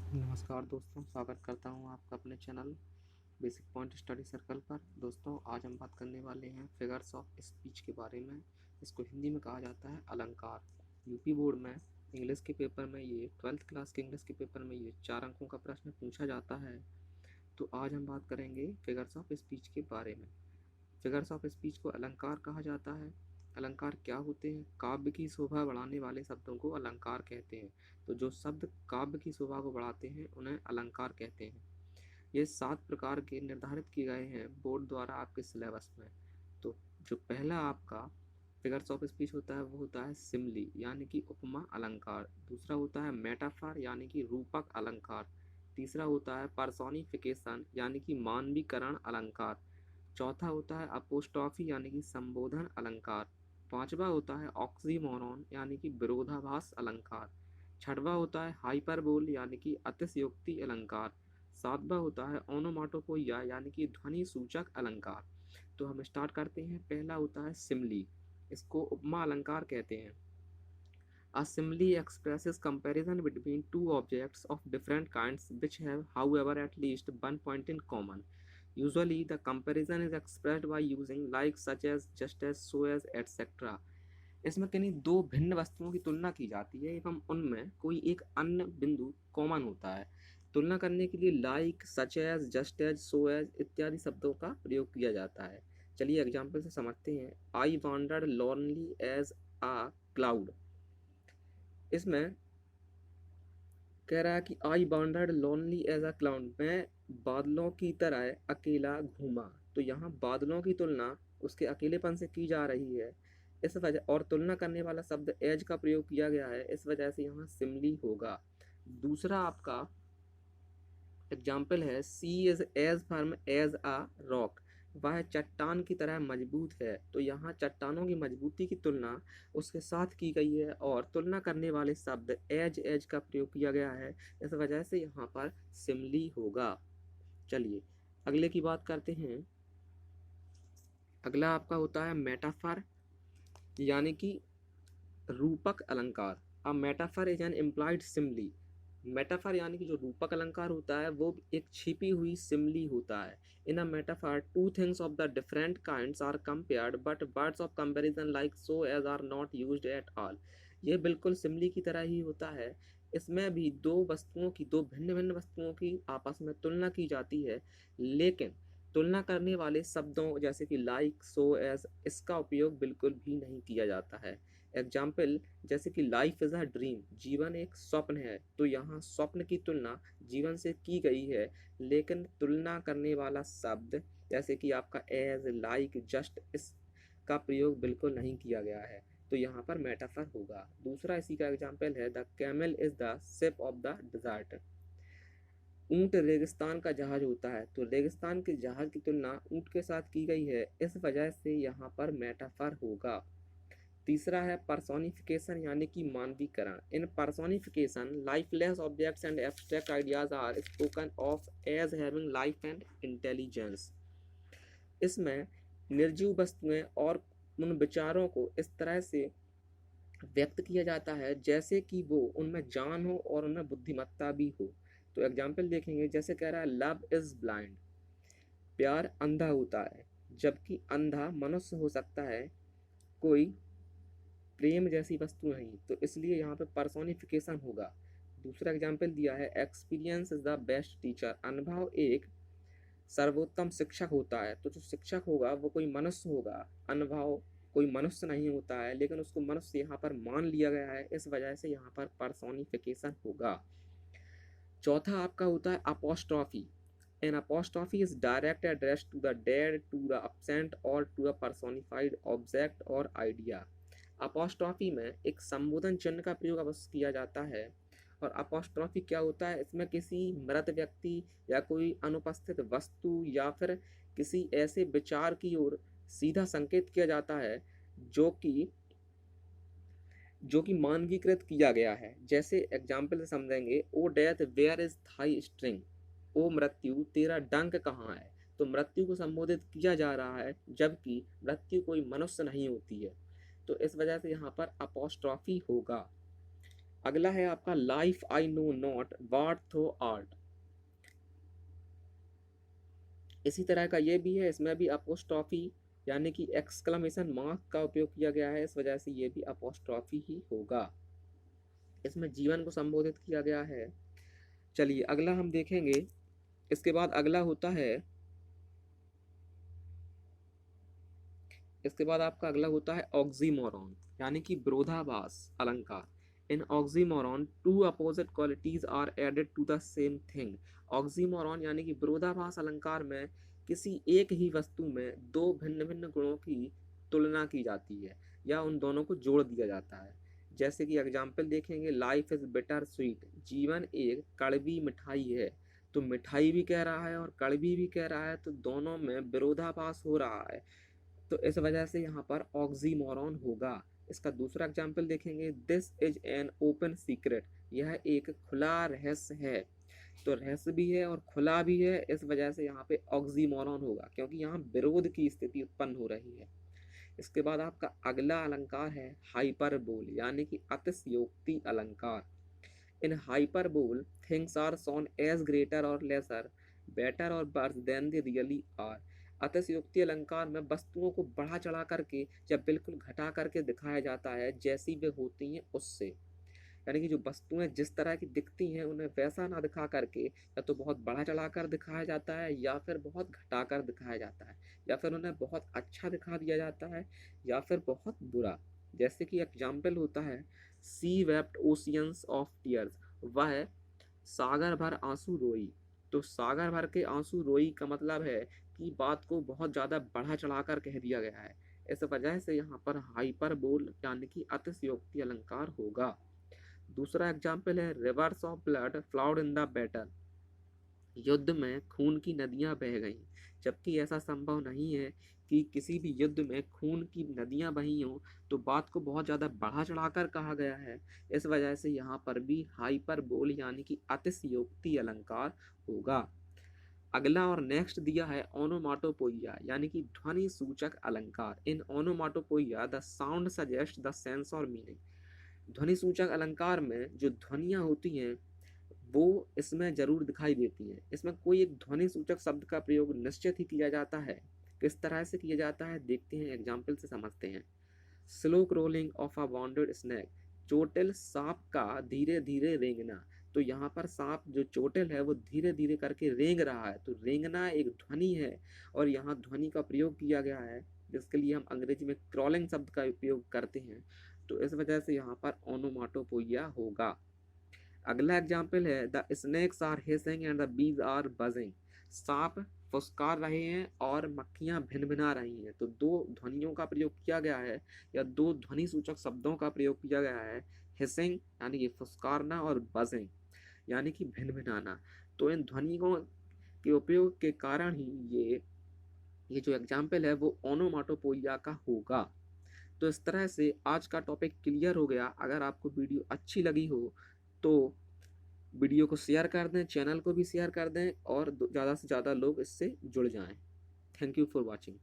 नमस्कार दोस्तों, स्वागत करता हूँ आपका अपने channel basic point study circle पर। दोस्तों, आज हम बात करने वाले हैं फिगर्स ऑफ स्पीच के बारे में। इसको हिंदी में कहा जाता है अलंकार। यूपी बोर्ड में इंग्लिश के पेपर में ये 12th क्लास के इंग्लिश के पेपर में ये 4 अंकों का प्रश्न पूछा जाता है। तो आज हम बात करेंगे फिगर्स ऑफ स्पीच के बारे में। फिगर्स ऑफ स्पीच को अलंकार कहा जाता है। अलंकार क्या होते हैं? काव्य की शोभा बढ़ाने वाले शब्दों को अलंकार कहते हैं। तो जो शब्द काव्य की शोभा को बढ़ाते हैं उन्हें अलंकार कहते हैं। ये 7 प्रकार के निर्धारित किए गए हैं बोर्ड द्वारा आपके सिलेबस में। तो जो पहला आपका फिगर्स ऑफ स्पीच होता है वो होता है सिमली यानी कि उपमा अलंकार। दूसरा होता है मेटाफर यानी कि रूपक अलंकार। तीसरा होता है पर्सोनिफिकेशन यानी कि मानवीकरण अलंकार। चौथा होता है अपोस्ट्रॉफी यानी कि संबोधन अलंकार। पांचवा होता है ऑक्सीमोरॉन यानी कि विरोधाभास अलंकार। छठवा होता है हाइपरबोल यानी कि अतिशयोक्ति अलंकार। सातवां होता है ओनोमाटोपोइया यानी कि ध्वनि सूचक अलंकार। तो हम स्टार्ट करते हैं। पहला होता है सिमली, इसको उपमा अलंकार कहते हैं। A simile expresses comparison between two objects of different kinds which have, however, at least one point in common. Usually, the comparison is expressed by using like, such as, just as, so as, etc. इसमें किन्हीं दो भिन्न वस्तुओं की तुलना की जाती है एवं उनमें कोई एक अन्य बिंदु कॉमन होता है। तुलना करने के लिए like, such as, just as, so as इत्यादि शब्दों का प्रयोग किया जाता है। चलिए एग्जाम्पल से समझते हैं। I wandered lonely as a cloud. इसमें कह रहा है कि I wandered lonely as a cloud, मैं बादलों की तरह अकेला घूमा। तो यहाँ बादलों की तुलना उसके अकेलेपन से की जा रही है। इस वजह और तुलना करने वाला शब्द एज का प्रयोग किया गया है, इस वजह से यहाँ सिमली होगा। दूसरा आपका एग्जाम्पल है she is as firm as a rock, वह चट्टान की तरह मजबूत है। तो यहाँ चट्टानों की मजबूती की तुलना उसके साथ की गई है और तुलना करने वाले शब्द एज का प्रयोग किया गया है, इस वजह से यहाँ पर सिमली होगा। चलिए अगले की बात करते हैं। अगला आपका होता है मेटाफर यानी कि रूपक अलंकार। अब metaphor is an implied simile. Metaphor यानी कि जो रूपक अलंकार होता है वो एक छिपी हुई सिमली होता है। In a metaphor two things of the different kinds are compared but words of comparison like so as are not used at all. ये बिल्कुल सिमली की तरह ही होता है। इसमें भी दो भिन्न भिन्न वस्तुओं की आपस में तुलना की जाती है, लेकिन तुलना करने वाले शब्दों जैसे कि लाइक, सो एज, इसका उपयोग बिल्कुल भी नहीं किया जाता है। एग्जाम्पल जैसे कि लाइफ इज अ ड्रीम, जीवन एक स्वप्न है। तो यहाँ स्वप्न की तुलना जीवन से की गई है, लेकिन तुलना करने वाला शब्द जैसे कि आपका एज, लाइक, जस्ट, इसका प्रयोग बिल्कुल नहीं किया गया है। तो यहाँ पर मेटाफर होगा। दूसरा इसी का एग्जाम्पल है the camel is the ship of the dessert. ऊंट रेगिस्तान का जहाज होता है। तो रेगिस्तान के जहाज की तुलना ऊंट के साथ की गई है, इस वजह से यहाँ पर मेटाफर होगा। तीसरा है पर्सोनिफिकेशन यानी कि मानवीकरण। In personification lifeless objects and abstract ideas are spoken of as having life and intelligence. इसमें निर्जीव वस्तुएं और उन विचारों को इस तरह से व्यक्त किया जाता है जैसे कि वो उनमें जान हो और उनमें बुद्धिमत्ता भी हो। तो एग्जाम्पल देखेंगे, जैसे कह रहा है लव इज ब्लाइंड, प्यार अंधा होता है, जबकि अंधा मनुष्य हो सकता है, कोई प्रेम जैसी वस्तु नहीं। तो इसलिए यहाँ पे पर्सोनिफिकेशन होगा। दूसरा एग्जाम्पल दिया है experience is the best teacher, अनुभव एक सर्वोत्तम शिक्षक होता है। तो जो शिक्षक होगा वो कोई मनुष्य होगा, अनुभव कोई मनुष्य नहीं होता है, लेकिन उसको मनुष्य यहाँ पर मान लिया गया है, इस वजह से यहाँ पर पर्सोनिफिकेशन होगा। चौथा आपका होता है apostrophe. An apostrophe is direct address to the dead, to the absent और टू द personified ऑब्जेक्ट और आइडिया। अपोस्ट्रॉफी में एक संबोधन चिन्ह का प्रयोग अवश्य किया जाता है। और अपोस्ट्रॉफी क्या होता है? इसमें किसी मृत व्यक्ति या कोई अनुपस्थित वस्तु या फिर किसी ऐसे विचार की ओर सीधा संकेत किया जाता है जो कि मानकीकृत किया गया है। जैसे एग्जाम्पल से समझेंगे, O death where is thy sting, ओ मृत्यु तेरा डंक कहाँ है। तो मृत्यु को संबोधित किया जा रहा है, जबकि मृत्यु कोई मनुष्य नहीं होती है। तो इस वजह से यहाँ पर अपोस्ट्रॉफी होगा। अगला है आपका life I know not what thou art. इसी तरह का ये भी है, इसमें भी अपोस्ट्रॉफी यानी कि एक्सक्लेमेशन मार्क का उपयोग किया गया है, इस वजह से ये भी अपोस्ट्रॉफी ही होगा। इसमें जीवन को संबोधित किया गया है। चलिए अगला हम देखेंगे। इसके बाद अगला होता है, इसके बाद आपका अगला होता है ऑक्सीमोरॉन यानी कि विरोधाभास अलंकार। In oxymoron two opposite qualities are added to the same thing. Oxymoron यानी कि विरोधाभास अलंकार में किसी एक ही वस्तु में दो भिन्न भिन्न गुणों की तुलना की जाती है या उन दोनों को जोड़ दिया जाता है। जैसे कि एग्जाम्पल देखेंगे, लाइफ इज बिटर स्वीट, जीवन एक कड़वी मिठाई है। तो मिठाई भी कह रहा है और कड़वी भी कह रहा है, तो दोनों में विरोधाभास हो रहा है, तो इस वजह से यहाँ पर ऑक्सीमोरॉन होगा। इसका दूसरा एग्जाम्पल देखेंगे, this is an open secret, यह एक खुला रहस्य है। तो रहस्य भी है और खुला भी है, इस वजह से यहाँ पे ऑक्सीमोरॉन होगा, क्योंकि यहाँ विरोध की स्थिति उत्पन्न हो रही है। इसके बाद आपका अगला अलंकार है हाइपरबोल यानी कि अतिशयोक्ति अलंकार। In hyperbole things are shown as greater और लेसर, बेटर और worse than they really are. अतिशयोक्ति अलंकार में वस्तुओं को बढ़ा चढ़ा करके या बिल्कुल घटा करके दिखाया जाता है जैसी वे होती हैं उससे, यानी कि जो वस्तुएं जिस तरह की दिखती हैं उन्हें वैसा ना दिखा करके या तो बहुत बढ़ा चढ़ा कर दिखाया जाता है या फिर बहुत घटा कर दिखाया जाता है, या फिर उन्हें बहुत अच्छा दिखा दिया जाता है या फिर बहुत बुरा। जैसे कि एग्जाम्पल होता है, सी वेप्ट ओशियंस ऑफ टीयर्स, वह सागर भर आंसू रोई। तो सागर भर के आंसू रोई का मतलब है कि बात को बहुत ज़्यादा बढ़ा चढ़ाकर कह दिया गया है, इस वजह से यहाँ पर हाइपरबोल यानी कि अतिशयोक्ति अलंकार होगा। दूसरा एग्जाम्पल है, reverse of blood फ्लाउड in the battle, युद्ध में खून की नदियां बह गईं। जबकि ऐसा संभव नहीं है कि किसी भी युद्ध में खून की नदियां बही हों, तो बात को बहुत ज़्यादा बढ़ा चढ़ाकर कहा गया है, इस वजह से यहाँ पर भी हाइपरबोल यानी कि अतिशयोक्ति अलंकार होगा। अगला और नेक्स्ट दिया है ओनोमाटोपोइया यानी कि ध्वनि सूचक अलंकार। In onomatopoeia the sound suggest the sense और मीनिंग। ध्वनि सूचक अलंकार में जो ध्वनियाँ होती हैं वो इसमें जरूर दिखाई देती हैं। इसमें कोई एक ध्वनि सूचक शब्द का प्रयोग निश्चित ही किया जाता है। किस तरह से किया जाता है देखते हैं, एग्जाम्पल से समझते हैं। Slow crawling of a wounded snake, चोटिल सांप का धीरे धीरे रेंगना। तो यहाँ पर सांप जो चोटिल है वो धीरे धीरे करके रेंग रहा है, तो रेंगना एक ध्वनि है और यहाँ ध्वनि का प्रयोग किया गया है, जिसके लिए हम अंग्रेजी में क्रॉलिंग शब्द का उपयोग करते हैं, तो इस वजह से यहाँ पर ओनोमाटोपोइया होगा। अगला एग्जाम्पल है, the snakes are hissing and the bees are buzzing, सांप फुसकार रहे हैं और मक्खियां भिनभिना रही हैं। तो दो ध्वनियों का प्रयोग किया गया है या दो ध्वनि सूचक शब्दों का प्रयोग किया गया है, हिसिंग यानी कि फुसकारना और बजिंग यानी कि भिनभिनाना। तो इन ध्वनियों के उपयोग के कारण ही ये जो एग्जाम्पल है वो ओनोमाटोपोइया का होगा। तो इस तरह से आज का टॉपिक क्लियर हो गया। अगर आपको वीडियो अच्छी लगी हो तो वीडियो को शेयर कर दें, चैनल को भी शेयर कर दें और ज़्यादा से ज़्यादा लोग इससे जुड़ जाएं। Thank you for watching.